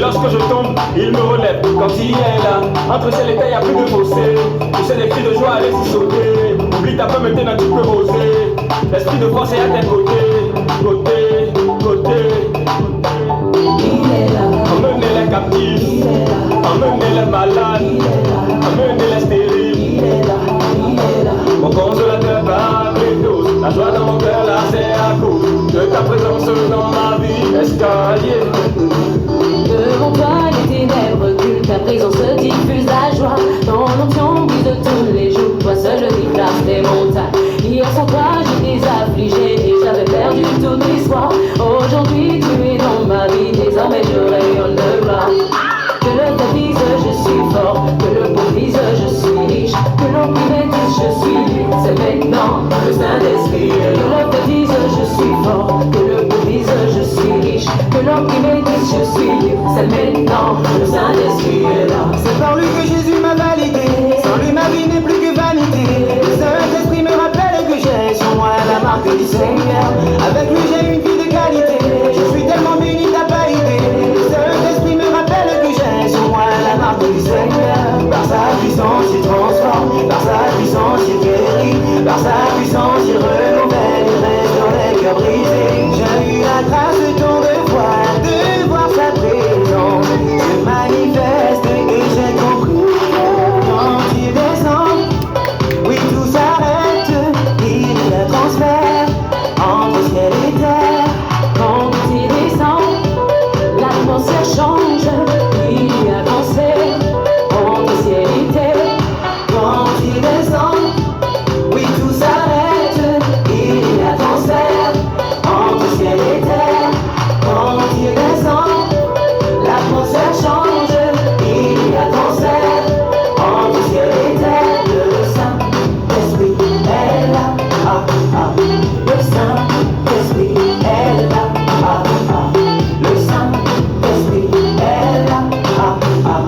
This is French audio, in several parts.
lorsque je tombe, il me relève. Quand il est là, entre ciel et terre, y'a plus de fossé. Tu sais, des cris de joie, allez y sauter. Oublie ta peur, maintenant tu peux oser. L'esprit de force est à tes côtés. Côté, côté. Emmenez les captifs, emmenez les malades, emmenez les stériles. Mon consolateur parle tous, la joie dans mon cœur là c'est à cause de ta présence dans ma vie. Escalier. Devant toi les ténèbres occultes, ta présence diffuse la joie. Ton onction brise tous les jours, toi seul déplace les montagnes. Hier sans toi j'étais affligé et j'avais perdu tout espoir. Aujourd'hui tu es dans ma vie, désormais je rayonne de gloire. Que le peuple dise je suis fort, que le pauvre dise je suis riche, que l'opprimé dise je suis libre, c'est maintenant le Saint-Esprit est là. Que le peuple dise je suis fort, que le pauvre dise je suis riche, que l'opprimé dise je suis libre, c'est maintenant le Saint-Esprit est là. C'est par lui que Jésus m'a validé, sans lui ma vie n'est plus que vanité. Le Saint-Esprit me rappelle que j'ai sur moi la marque du Seigneur. Avec lui j'ai une vie de qualité, je suis tellement béni t'as pas idée. Le Saint-Esprit me rappelle que j'ai sur moi la marque du Seigneur. Par sa puissance il transforme, par sa puissance il guérit, par sa puissance il renouvelle, il restaure les cœurs brisés. J'ai eu la grâce de ton devoir, de voir sa présence se manifeste et j'ai compris que quand tu descends, oui tout s'arrête, il y a transfert entre ciel et terre. Quand tu descends, l'atmosphère change, il y a concert entre ciel et terre. Quand tu descends, oui tout s'arrête, il y a transfert entre ciel et terre. Quand tu descends, l'atmosphère change, il y a transfert entre ciel et terre. Le Saint-Esprit est là, ah ah. Le Saint-Esprit est là, ah ah. Le Saint-Esprit est là, ah ah.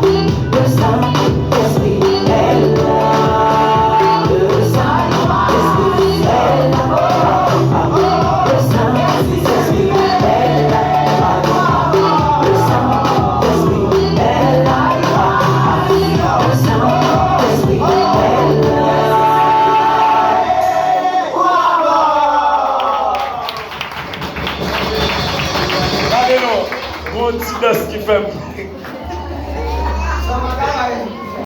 Le Saint-Esprit est là. Le Saint-Esprit est là, ah ah. Le Saint-Esprit est là, ah ah. Le Saint-Esprit est là, ah ah. Le Saint-Esprit est là. Allez non, mon petit qui fait.